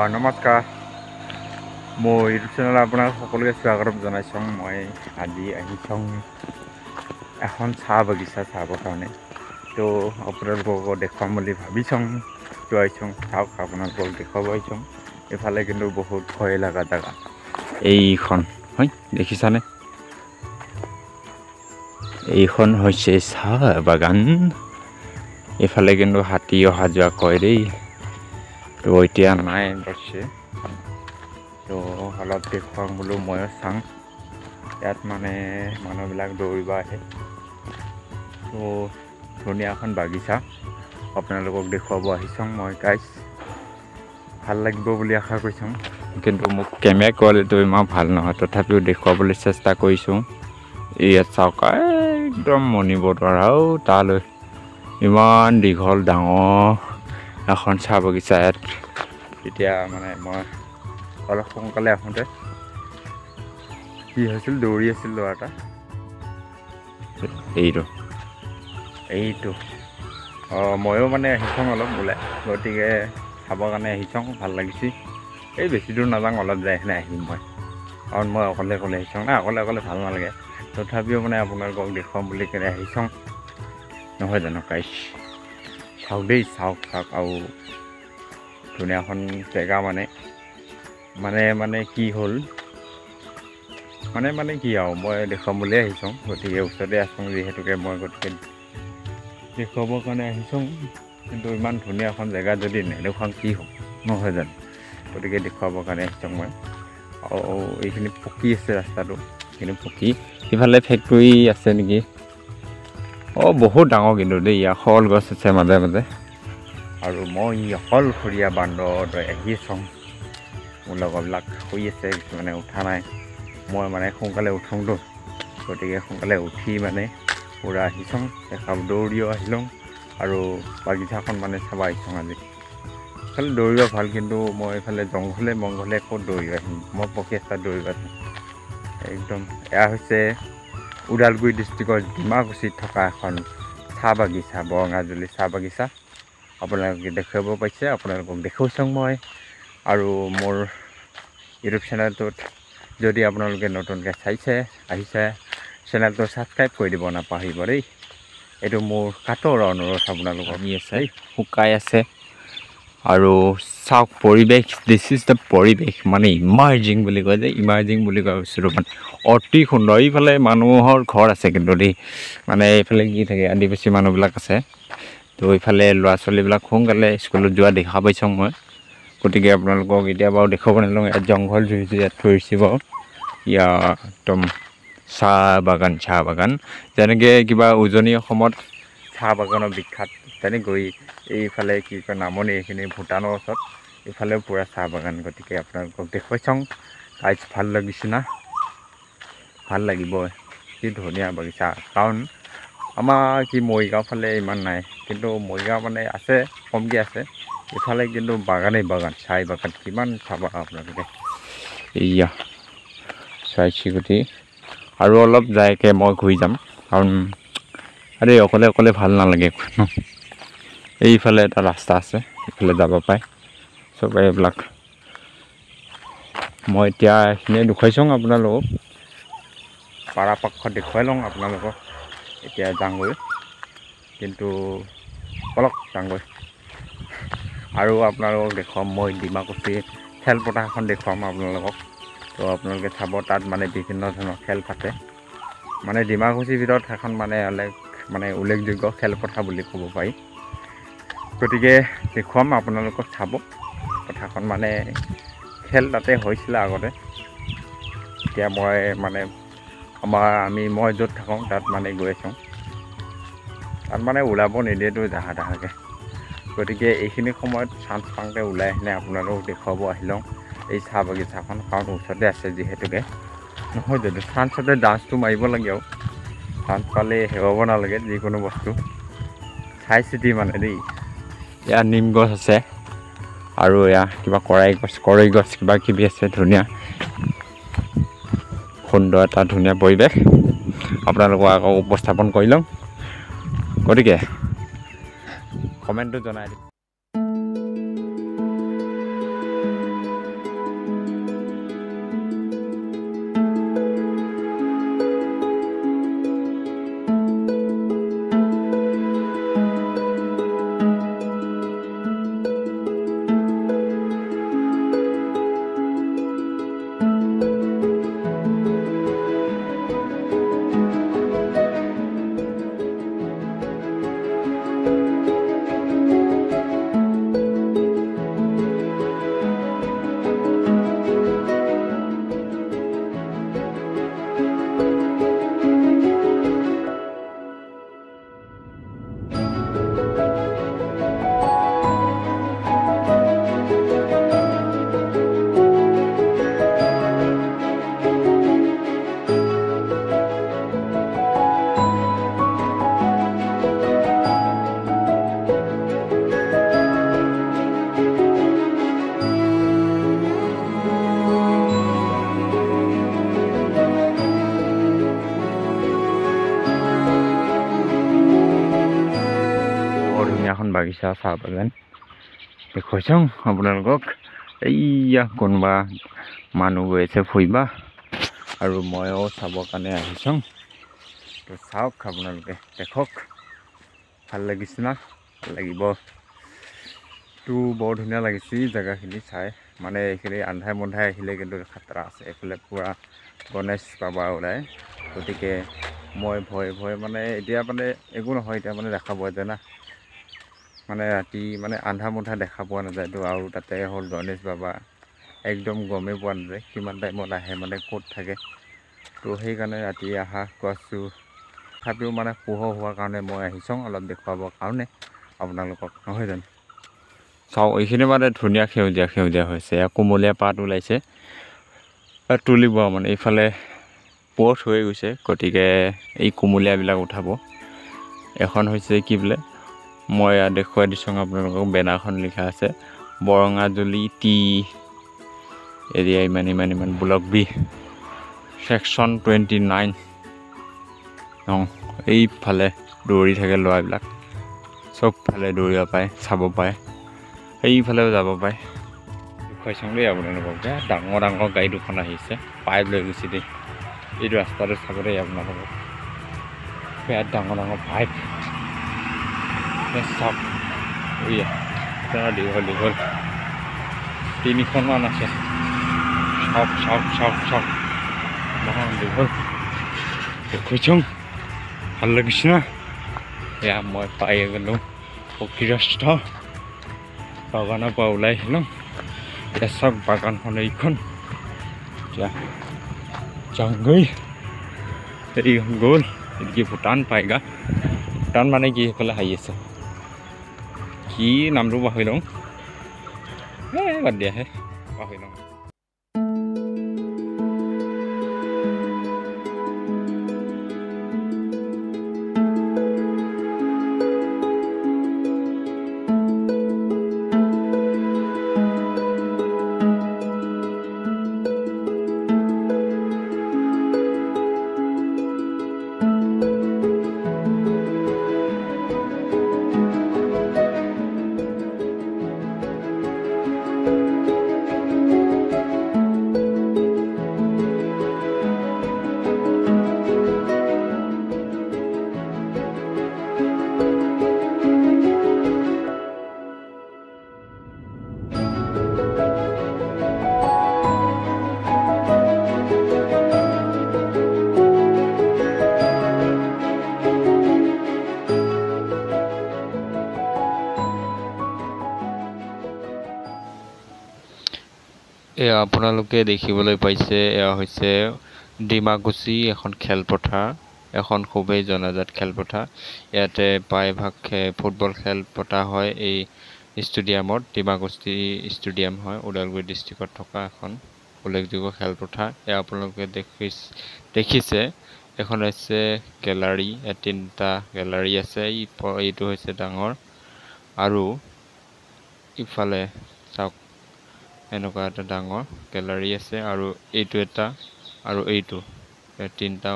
নমস্কাৰ মই YouTube channel আপোনাক সকলোকে স্বাগতম জনাইছোঁ মই আজি আহিছোঁ এখন চাহ বাগিচা চাবৰ কাৰণে তো আপোনালোকক দেখুৱাম বুলি ভাবিছোঁ তো আহিছোঁ চাওক আপোনালোকক দেখুৱাব আহিছোঁ এফালে কিন্তু বহুত ভয় লগা জেগা এইখন হয় দেখিছানে এইখন হৈছে চাহ বাগান এফালে কিন্তু হাতী অহা যোৱা কৰে দেই তো এতিয়া নাই অৱশ্যে তো অলপ দেখুৱাম বোলো ময়ো চাওঁ ইয়াত মানে মানুহবিলাক দৌৰিব আহে তো ধুনীয়া এখন বাগিচা আপোনালোকক দেখুৱাব আহিছোঁ মই গাইছ ভাল লাগিব বুলি আশা কৰিছোঁ কিন্তু মোক কেমেৰা কোৱালিটিটো ইমান ভাল নহয় তথাপিও দেখুৱাবলৈ চেষ্টা কৰিছোঁ ইয়াত চাওক একদম মণিব আৰু তালৈ ইমান দীঘল ডাঙৰ এখন চাহ বাগিচা ইয়াত এতিয়া মানে মই অলপ সোনকালে আহোঁতে কি হৈছিল দৌৰি আছিল ল'ৰা এটা এইটো ময়ো মানে আহিছোঁ অলপ ওলাই গতিকে চাবৰ কাৰণে আহিছোঁ ভাল লাগিছে এই বেছি দূৰ নাযাওঁ অলপ যাই কিনে আহিম মই কাৰণ মই অকলে আহিছোঁ না অকলে ভাল নালাগে তথাপিও মানে আপোনালোকক দেখুৱাম বুলি কেনে আহিছোঁ নহয় জানো গাইছ চাওক দেই চাওক আৰু ধুনীয়াখন জেগা মানে কি হ'ল মানে কি আৰু মই দেখুৱাম বুলি আহিছোঁ গতিকে ওচৰতে আছোঁ যিহেতুকে মই গতিকে দেখুৱাবৰ কাৰণে আহিছোঁ কিন্তু ইমান ধুনীয়া এখন জেগা যদি নেদেখুৱাম কি হ'ব নহয় জানো গতিকে দেখুৱাবৰ কাৰণে আহিছোঁ মই আৰু এইখিনি পকী আছে ৰাস্তাটো এইখিনি পকী সিফালে ফেক্টৰী আছে নেকি বহুত ডাঙৰ কিন্তু দেই ইয়াৰ শল গছ আছে মাজে মাজে আৰু মই অকলশৰীয়া বান্দৰ আহিছোঁ মোৰ লগৰবিলাক শুই আছে কিছুমানে উঠা নাই মই মানে সোনকালে উঠোঁতো গতিকে সোনকালে উঠি মানে পূৰা আহিছোঁ এখাপ দৌৰিও আহিলোঁ আৰু বাগিচাখন মানে চাব আহিছোঁ আজি এইফালে দৌৰিব ভাল কিন্তু মই এইফালে জংঘলে ক'ত দৌৰিব আহিম মই পকী ৰাস্তাত দৌৰিব আহিম একদম এয়া হৈছে ওদালগুৰি ডিষ্ট্ৰিক্টৰ ডিমাকুছিত থকা এখন চাহ বাগিচা বৰঙাজুলি চাহ বাগিচা আপোনালোকে দেখুৱাব পাইছে আপোনালোকক দেখুৱাইছোঁ মই আৰু মোৰ ইউটিউব চেনেলটোত যদি আপোনালোকে নতুনকৈ আহিছে চেনেলটো ছাবস্ক্ৰাইব কৰি দিব নাপাহৰিব দেই এইটো মোৰ কাটৰ অনুৰোধ আপোনালোকক আছে শুকাই আছে আৰু চাওক পৰিৱেশ দিছ ইজ দ্য পৰিৱেশ মানে ইমাৰ্জিং বুলি কয় যে ইমাৰ্জিং বুলি কোৱা বস্তুটো মানে অতি সুন্দৰ এইফালে মানুহৰ ঘৰ আছে কিন্তু দেই মানে এইফালে কি থাকে আদিবাসী মানুহবিলাক আছে তো এইফালে ল'ৰা ছোৱালীবিলাক সোনকালে স্কুলত যোৱা দেখা পাইছোঁ মই গতিকে আপোনালোকক এতিয়া বাৰু দেখুৱাব নালাগে ইয়াত জংঘল জুই ইয়াত থৈছে বাৰু ইয়াত একদম চাহ বাগান যেনেকৈ কিবা উজনি অসমত চাহ বাগানৰ বিখ্যাত তেনেকৈ এইফালে কি কয় নামনি এইখিনি ভূটানৰ ওচৰত এইফালেও পূৰা চাহ বাগান গতিকে আপোনালোকক দেখুৱাইছোঁ আজ ভাল লাগিছে না ভাল লাগিব কি ধুনীয়া বাগিচা কাৰণ আমাৰ কি মৰিগাঁও ফালে ইমান নাই কিন্তু মৰিগাঁও মানে আছে কমকৈ আছে ইফালে কিন্তু বাগান চাহ বাগান কিমান চাব আপোনালোকে এয়া চাই চিৰিকটি আৰু অলপ যায়কৈ মই ঘূৰি যাম কাৰণ আৰে অকলে ভাল নালাগে ন এইফালে এটা ৰাস্তা আছে এইফালে যাব পাৰে চবে এইবিলাক মই এতিয়া এইখিনিয়ে দেখুৱাইছোঁ আপোনালোকক পৰাপক্ষত দেখুৱাই লওঁ আপোনালোকক এতিয়া যাওঁগৈ কিন্তু অলপ যাওঁগৈ আৰু আপোনালোকক দেখুৱাম মই ডিমাকুছী খেলপথাৰখন দেখুৱাম আপোনালোকক তো আপোনালোকে চাব তাত মানে বিভিন্ন ধৰণৰ খেল পাতে মানে ডিমাকুছীৰ ভিতৰত এখন মানে উল্লেখযোগ্য খেলপথাৰ বুলি ক'ব পাৰি গতিকে দেখুৱাম আপোনালোকক চাব পথাৰখন মানে খেল তাতে হৈছিলে আগতে এতিয়া মই মানে মই য'ত থাকোঁ তাত মানে গৈ আছোঁ তাত মানে ওলাব নিদিয়েতো তাহাকৈ গতিকে এইখিনি সময়ত চান্স পাওঁতে ওলাই আহিলে আপোনালোকক দেখুৱাব আহিলোঁ এই চাহ বাগিচাখন কাৰণ ওচৰতে আছে যিহেতুকে নহয় যদি চান্সতে ডান্সটো মাৰিব লাগে আৰু চান্স পালে হেৰুৱাব নালাগে যিকোনো বস্তু চাই চিতি মানে দেই ইয়াত নিম গছ আছে আৰু এয়া কিবা কৰাই গছ কিবা কিবি আছে ধুনীয়া সুন্দৰ এটা ধুনীয়া পৰিৱেশ আপোনালোকক আকৌ উপস্থাপন কৰি লওঁ গতিকে কমেণ্টটো জনাই দিব এখন বাগিচা চাহ বাগান দেখুৱাইছোঁ আপোনালোকক এইয়া কোনোবা মানুহ গৈ আছে ফুৰিবা আৰু ময়ো চাবৰ কাৰণে আহিছোঁ তো চাওক আপোনালোকে দেখক ভাল লাগিছে না লাগিব তো বৰ ধুনীয়া লাগিছে জেগাখিনি চাই মানে এইখিনি আন্ধাই মন্ধাই আহিলে কিন্তু খাতৰা আছে এইফালে পুৰা গণেশ বাবা ওলায় গতিকে মই ভয়ে মানে এতিয়া মানে একো নহয় এতিয়া মানে দেখা পোৱা যায় না মানে ৰাতি মানে আন্ধা মুন্ধা দেখা পোৱা নাযায় তো আৰু তাতে হ'ল গণেশ বাবা একদম গমেই পোৱা নাযায় কিমান টাইমত আহে মানে ক'ত থাকে তো সেইকাৰণে ৰাতি অহা কৈছোঁ তথাপিও মানে পোহৰ হোৱাৰ কাৰণে মই আহিছোঁ অলপ দেখুৱাবৰ কাৰণে আপোনালোকক নহয় জানো চাওঁ এইখিনি মানে ধুনীয়া সেউজীয়া হৈছে কোমলীয়া পাত ওলাইছে তুলিব মানে এইফালে পথ হৈ গৈছে গতিকে এই কোমলীয়াবিলাক উঠাব এখন হৈছে কি বোলে মই দেখুৱাই দিছোঁ আপোনালোকক বেনাৰখন লিখা আছে বৰঙাজুলি টি এৰিয়া ইমান ব্লক বি সেকশ্যন 29 এইফালে দৌৰি থাকে ল'ৰাবিলাক চবফালে দৌৰিব পাৰে চাব পাৰে সেইফালেও যাব পাৰে দেখুৱাইছোঁ দেই আপোনালোকক ডাঙৰ গাড়ী দুখন আহিছে পাইপ লৈ গৈছে দেই এইটো ৰাস্তাটো চাব দেই আপোনালোকক বিৰাট ডাঙৰ পাইপ চাওক দীঘল 3খনমান আছে চাওক দীঘল দেখুৱাইছোঁ ভাল লাগিছে না এয়া মই পাই গ'লোঁ পকীৰাস্ত বাগানৰ পৰা ওলাই আহিলোঁ এতিয়া চাওক বাগানখন এইখন এতিয়া যাওঁগৈ এইখন গ'ল এদিকে ভূটান পায়গা ভূটান মানে কি সেইফালে হাৰি আছে কি নামটো পাহৰি লওঁ বাদ দিয়াহে পাহৰি লওঁ এয়া আপোনালোকে দেখিবলৈ পাইছে এয়া হৈছে ডিমাকুছী এখন খেলপথাৰ এখন খুবেই জনাজাত খেলপথাৰ ইয়াতে প্ৰায়ভাগ ফুটবল খেল পতা হয় এই ষ্টেডিয়ামত ডিমাকুছী ষ্টেডিয়াম হয় ওদালগুৰি ডিষ্ট্ৰিক্টত থকা এখন উল্লেখযোগ্য খেলপথাৰ এয়া আপোনালোকে দেখিছে এখন হৈছে গেলাৰী তিনিটা গেলাৰী আছে এইটো হৈছে ডাঙৰ আৰু ইফালে চাওক এনেকুৱা এটা ডাঙৰ গেলাৰী আছে আৰু এইটো এটা আৰু এইটো তিনিটা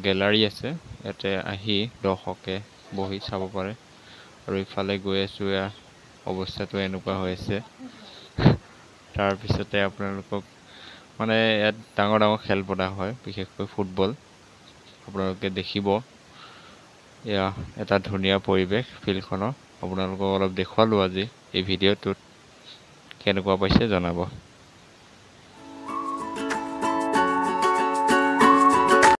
গেলাৰী আছে ইয়াতে আহি দৰ্শকে বহি চাব পাৰে আৰু ইফালে গৈ আছোঁ অৱস্থাটো এনেকুৱা হৈ আছে তাৰপিছতে আপোনালোকক মানে ইয়াত ডাঙৰ খেল পতা হয় বিশেষকৈ ফুটবল আপোনালোকে দেখিব এয়া এটা ধুনীয়া পৰিৱেশ ফিল্ডখনৰ আপোনালোকক অলপ দেখুৱালোঁ আজি এই ভিডিঅ'টোত কেনেকুৱা পাইছে জনাব।